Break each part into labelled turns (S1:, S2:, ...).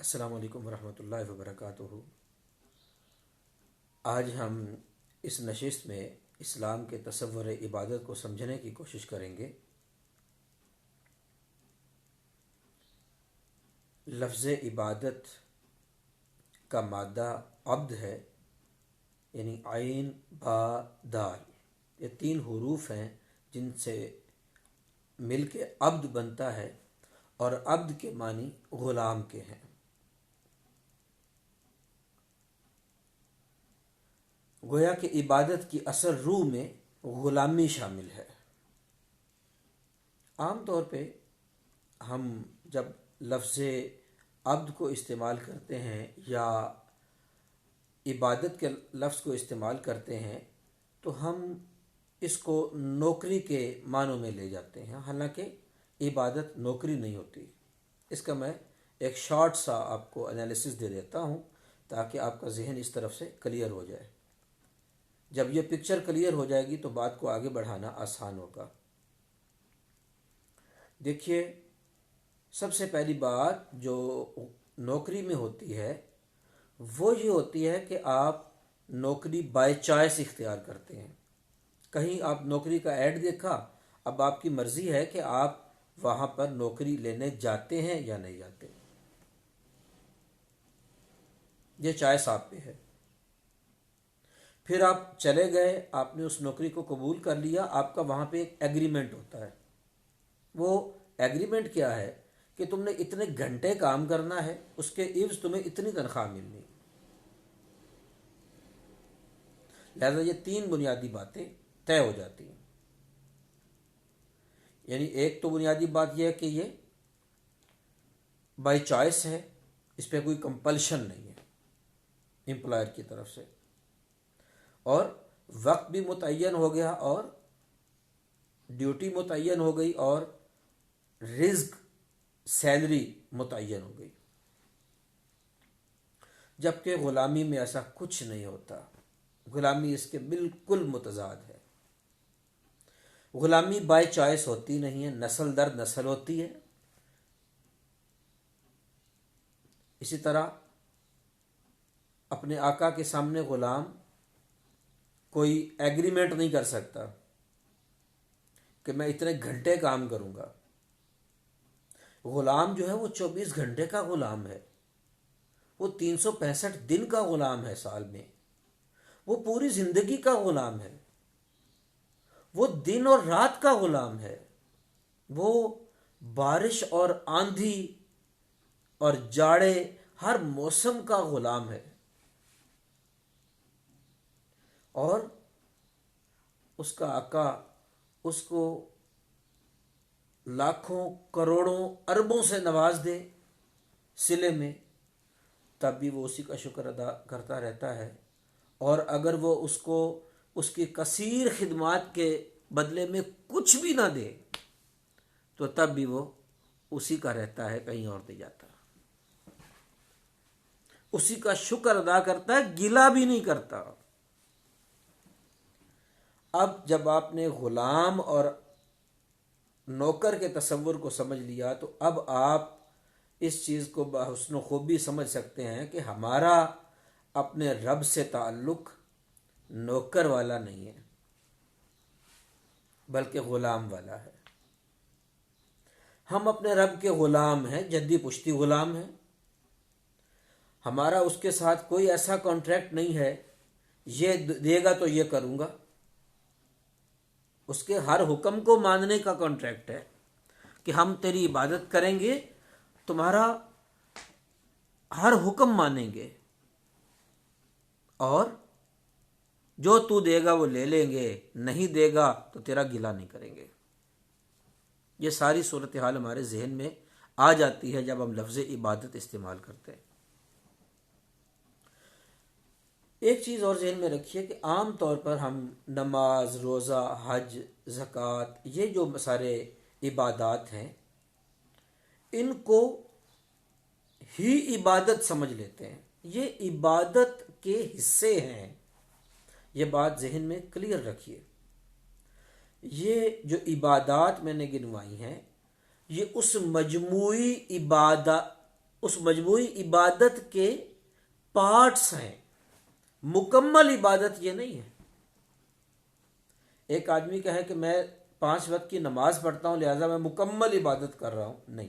S1: السلام علیکم ورحمۃ اللہ وبرکاتہ۔ آج ہم اس نشست میں اسلام کے تصور عبادت کو سمجھنے کی کوشش کریں گے۔ لفظ عبادت کا مادہ عبد ہے، یعنی عین با دال، یہ تین حروف ہیں جن سے مل کے عبد بنتا ہے، اور عبد کے معنی غلام کے ہیں۔ گویا کہ عبادت کی اصل روح میں غلامی شامل ہے۔ عام طور پہ ہم جب لفظ عبد کو استعمال کرتے ہیں یا عبادت کے لفظ کو استعمال کرتے ہیں تو ہم اس کو نوکری کے معنوں میں لے جاتے ہیں، حالانکہ عبادت نوکری نہیں ہوتی۔ اس کا میں ایک شارٹ سا آپ کو انالیسس دے دیتا ہوں تاکہ آپ کا ذہن اس طرف سے کلیئر ہو جائے۔ جب یہ پکچر کلیئر ہو جائے گی تو بات کو آگے بڑھانا آسان ہوگا۔ دیکھیے، سب سے پہلی بات جو نوکری میں ہوتی ہے وہ یہ ہوتی ہے کہ آپ نوکری بائی چوائس اختیار کرتے ہیں۔ کہیں آپ نوکری کا ایڈ دیکھا، اب آپ کی مرضی ہے کہ آپ وہاں پر نوکری لینے جاتے ہیں یا نہیں جاتے، یہ چوائس آپ پہ ہے۔ پھر آپ چلے گئے، آپ نے اس نوکری کو قبول کر لیا، آپ کا وہاں پہ ایک ایگریمنٹ ہوتا ہے۔ وہ ایگریمنٹ کیا ہے کہ تم نے اتنے گھنٹے کام کرنا ہے، اس کے عوض تمہیں اتنی تنخواہ ملنی۔ لہذا یہ تین بنیادی باتیں طے ہو جاتی ہیں۔ یعنی ایک تو بنیادی بات یہ ہے کہ یہ بائی چوائس ہے، اس پہ کوئی کمپلشن نہیں ہے امپلائر کی طرف سے، اور وقت بھی متعین ہو گیا، اور ڈیوٹی متعین ہو گئی، اور رزق سیلری متعین ہو گئی۔ جبکہ غلامی میں ایسا کچھ نہیں ہوتا، غلامی اس کے بالکل متضاد ہے۔ غلامی بائی چوائس ہوتی نہیں ہے، نسل در نسل ہوتی ہے۔ اسی طرح اپنے آقا کے سامنے غلام کوئی ایگریمنٹ نہیں کر سکتا کہ میں اتنے گھنٹے کام کروں گا۔ غلام جو ہے وہ 24 گھنٹے کا غلام ہے، وہ 365 دن کا غلام ہے سال میں، وہ پوری زندگی کا غلام ہے، وہ دن اور رات کا غلام ہے، وہ بارش اور آندھی اور جاڑے ہر موسم کا غلام ہے، اور اس کا آقا اس کو لاکھوں کروڑوں اربوں سے نواز دے صلے میں، تب بھی وہ اسی کا شکر ادا کرتا رہتا ہے۔ اور اگر وہ اس کو اس کی کثیر خدمات کے بدلے میں کچھ بھی نہ دے تو تب بھی وہ اسی کا رہتا ہے، کہیں اور نہیں جاتا، اسی کا شکر ادا کرتا ہے، گلہ بھی نہیں کرتا۔ اب جب آپ نے غلام اور نوکر کے تصور کو سمجھ لیا تو اب آپ اس چیز کو بحسن و خوبی سمجھ سکتے ہیں کہ ہمارا اپنے رب سے تعلق نوکر والا نہیں ہے بلکہ غلام والا ہے۔ ہم اپنے رب کے غلام ہیں، جدی پشتی غلام ہیں۔ ہمارا اس کے ساتھ کوئی ایسا کانٹریکٹ نہیں ہے یہ دے گا تو یہ کروں گا۔ اس کے ہر حکم کو ماننے کا کانٹریکٹ ہے کہ ہم تیری عبادت کریں گے، تمہارا ہر حکم مانیں گے، اور جو تو دے گا وہ لے لیں گے، نہیں دے گا تو تیرا گلہ نہیں کریں گے۔ یہ ساری صورتحال ہمارے ذہن میں آ جاتی ہے جب ہم لفظ عبادت استعمال کرتے ہیں۔ ایک چیز اور ذہن میں رکھیے کہ عام طور پر ہم نماز، روزہ، حج، زکوٰۃ، یہ جو سارے عبادات ہیں ان کو ہی عبادت سمجھ لیتے ہیں، یہ عبادت کے حصے ہیں۔ یہ بات ذہن میں کلیئر رکھیے۔ یہ جو عبادات میں نے گنوائی ہیں یہ اس مجموعی اس مجموعی عبادت کے پارٹس ہیں، مکمل عبادت یہ نہیں ہے۔ ایک آدمی کہے کہ میں 5 وقت کی نماز پڑھتا ہوں لہذا میں مکمل عبادت کر رہا ہوں، نہیں،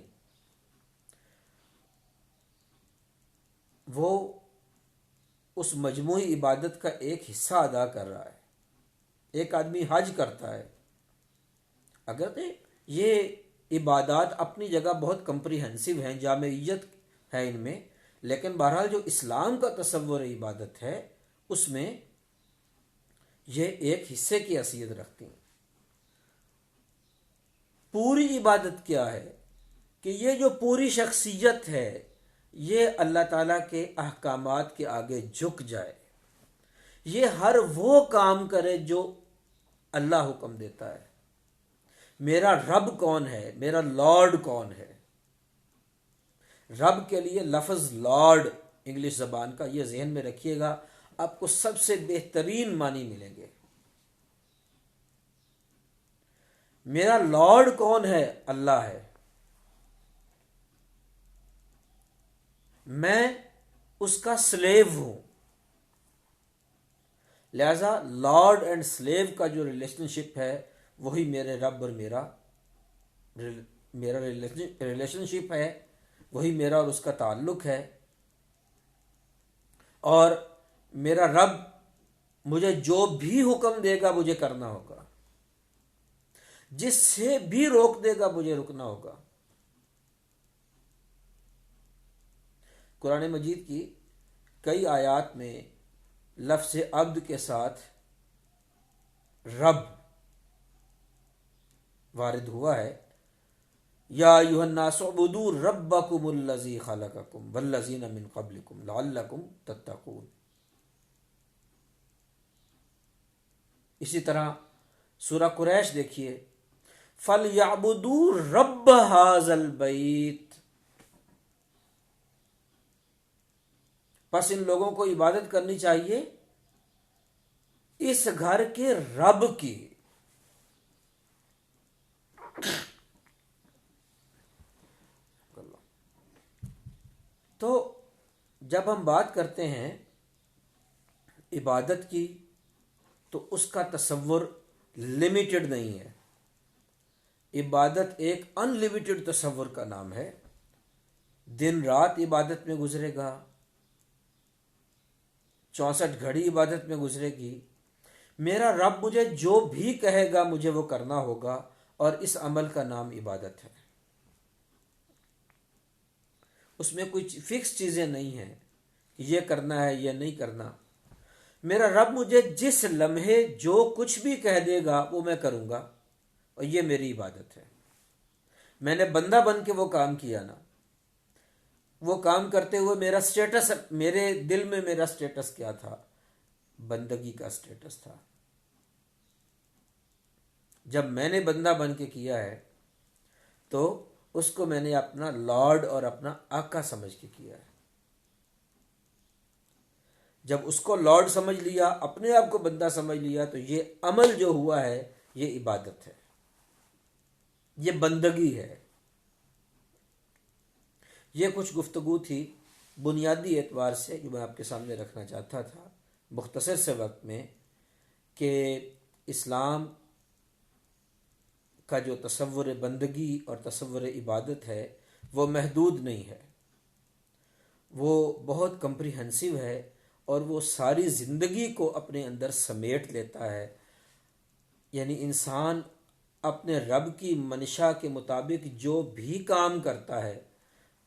S1: وہ اس مجموعی عبادت کا ایک حصہ ادا کر رہا ہے۔ ایک آدمی حج کرتا ہے، اگر یہ عبادات اپنی جگہ بہت کمپریہنسو ہیں، جامعیت ہے ان میں، لیکن بہرحال جو اسلام کا تصور عبادت ہے اس میں یہ ایک حصے کی حیثیت رکھتی ہیں۔ پوری عبادت کیا ہے کہ یہ جو پوری شخصیت ہے یہ اللہ تعالیٰ کے احکامات کے آگے جھک جائے، یہ ہر وہ کام کرے جو اللہ حکم دیتا ہے۔ میرا رب کون ہے، میرا لارڈ کون ہے؟ رب کے لیے لفظ لارڈ انگلش زبان کا، یہ ذہن میں رکھیے گا، آپ کو سب سے بہترین معنی ملیں گے۔ میرا لارڈ کون ہے؟ اللہ ہے۔ میں اس کا سلیو ہوں، لہذا لارڈ اینڈ سلیو کا جو ریلیشن شپ ہے وہی میرے رب اور میرا ریلیشن شپ ہے، وہی میرا اور اس کا تعلق ہے۔ اور میرا رب مجھے جو بھی حکم دے گا مجھے کرنا ہوگا، جس سے بھی روک دے گا مجھے رکنا ہوگا۔ قرآن مجید کی کئی آیات میں لفظ عبد کے ساتھ رب وارد ہوا ہے۔ یا ایھا الناس اعبدوا ربکم الذی خلقکم والذین من قبلکم لعلکم تتقون۔ اسی طرح سورہ قریش دیکھیے، فَلْيَعْبُدُوا رَبَّ هَٰذَا الْبَيْتِ، پس ان لوگوں کو عبادت کرنی چاہیے اس گھر کے رب کی۔ تو جب ہم بات کرتے ہیں عبادت کی تو اس کا تصور لمیٹڈ نہیں ہے۔ عبادت ایک ان لمیٹڈ تصور کا نام ہے۔ دن رات عبادت میں گزرے گا، 64 گھڑی عبادت میں گزرے گی۔ میرا رب مجھے جو بھی کہے گا مجھے وہ کرنا ہوگا، اور اس عمل کا نام عبادت ہے۔ اس میں کوئی فکس چیزیں نہیں ہیں کہ یہ کرنا ہے یہ نہیں کرنا۔ میرا رب مجھے جس لمحے جو کچھ بھی کہہ دے گا وہ میں کروں گا، اور یہ میری عبادت ہے۔ میں نے بندہ بن کے وہ کام کیا نا، وہ کام کرتے ہوئے میرا سٹیٹس، میرے دل میں میرا سٹیٹس کیا تھا؟ بندگی کا سٹیٹس تھا۔ جب میں نے بندہ بن کے کیا ہے تو اس کو میں نے اپنا لارڈ اور اپنا آقا سمجھ کے کیا ہے۔ جب اس کو لارڈ سمجھ لیا، اپنے آپ کو بندہ سمجھ لیا، تو یہ عمل جو ہوا ہے یہ عبادت ہے، یہ بندگی ہے۔ یہ کچھ گفتگو تھی بنیادی اعتبار سے جو میں آپ کے سامنے رکھنا چاہتا تھا مختصر سے وقت میں، کہ اسلام کا جو تصور بندگی اور تصور عبادت ہے وہ محدود نہیں ہے، وہ بہت کمپریہنسو ہے، اور وہ ساری زندگی کو اپنے اندر سمیٹ لیتا ہے۔ یعنی انسان اپنے رب کی منشا کے مطابق جو بھی کام کرتا ہے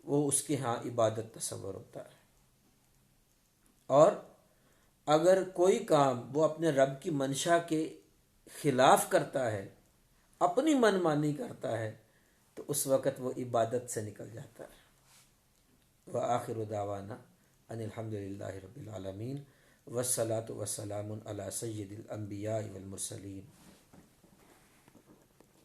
S1: وہ اس کے ہاں عبادت تصور ہوتا ہے، اور اگر کوئی کام وہ اپنے رب کی منشا کے خلاف کرتا ہے، اپنی من مانی کرتا ہے، تو اس وقت وہ عبادت سے نکل جاتا ہے۔ وآخر دعوانا ان الحمد للہ رب العالمین، والصلاة والسلام علی سید الانبیاء والمرسلین۔